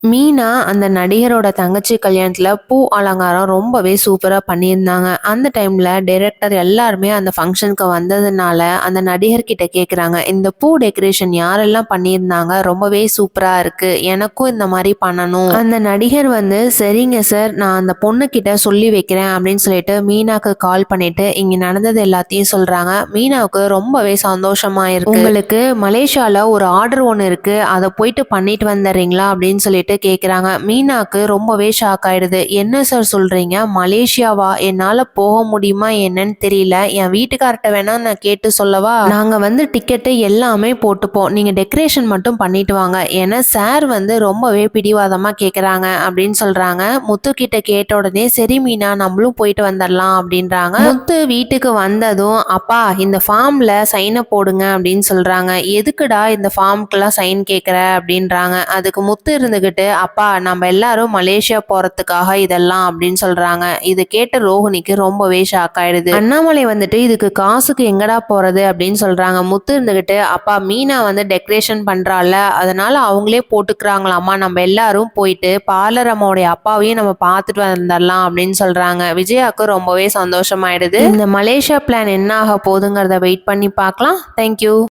மீனா அந்த நடிகரோட தங்கச்சி கல்யாணத்துல பூ அலங்காரம் ரொம்பவே சூப்பரா பண்ணியிருந்தாங்க. அந்த டைம்ல டைரக்டர் எல்லாருமே அந்த ஃபங்க்ஷனுக்கு வந்ததுனால அந்த நடிகர்கிட்ட கேக்குறாங்க, இந்த பூ டெக்கரேஷன் யாரெல்லாம் பண்ணியிருந்தாங்க, ரொம்பவே சூப்பரா இருக்கு, எனக்கும் இந்த மாதிரி பண்ணணும். அந்த நடிகர் வந்து சரிங்க சார், நான் அந்த பொண்ணு கிட்ட சொல்லி வைக்கிறேன் அப்படின்னு சொல்லிட்டு மீனாக்கு கால் பண்ணிட்டு இங்க நடந்தது எல்லாத்தையும் சொல்றாங்க. மீனாவுக்கு ரொம்பவே சந்தோஷமா இருக்கு. உங்களுக்கு மலேசியால ஒரு ஆர்டர் ஒன்று இருக்கு, அதை போயிட்டு பண்ணிட்டு வந்துடுறீங்களா அப்படின்னு சொல்லிட்டு கேக்குறாங்க. மீனாக்கு ரொம்பவே ஷாக் ஆயிடுது. என்ன சார் சொல்றீங்க, மலேசியாவா, என்னால போக முடியுமா என்னன்னு தெரியல, என் வீட்டுக்கார்ட்ட வேணா நான் கேட்டு சொல்லவா, நாங்க வந்து டிக்கெட்டு எல்லாமே போட்டுப்போம், நீங்க டெக்கரேஷன் மட்டும் பண்ணிட்டு வாங்க, ஏன்னா சார் வந்து ரொம்பவே பிடிவாதமா கேக்குறாங்க அப்படின்னு சொல்றாங்க. முத்து கிட்ட கேட்ட உடனே சரி மீனா, நம்மளும் போயிட்டு வந்துடலாம் அப்படின்றாங்க. முத்து வீட்டுக்கு வந்ததும் அப்பா இந்த ஃபார்ம்ல சைனை போடுங்க அப்படின்னு சொல்றாங்க. எதுக்குடா இந்த ஃபார்முக்கெல்லாம் சைன் கேட்குற அப்படின்றாங்க. அதுக்கு முத்து இருந்துகிட்டு அப்பா நம்ம எல்லாரும் மலேசியா போறதுக்காக இதெல்லாம் அப்படின்னு சொல்றாங்க. இது கேட்ட ரோஹிணிக்கு ரொம்பவே ஷாக் ஆயிடுது. அண்ணாமலை வந்துட்டு இதுக்கு காசுக்கு எங்கடா போறது அப்படின்னு சொல்றாங்க. முத்து இருந்துகிட்டு அப்பா மீனா வந்து டெக்கரேஷன் பண்றால, அதனால அவங்களே போட்டுக்கிறாங்களாமா, நம்ம எல்லாரும் போயிட்டு பார்லர் அம்மாவுடைய அப்பாவையும் நம்ம பார்த்துட்டு வந்துடலாம் அப்படின்னு சொல்றாங்க. விஜயாவுக்கு ரொம்பவே சந்தோஷமாயிடுது. இந்த மலேசியா பிளான் என்ன ஆக போகுதுங்கிறத வெயிட் பண்ணி பார்க்கலாம். தேங்க்யூ.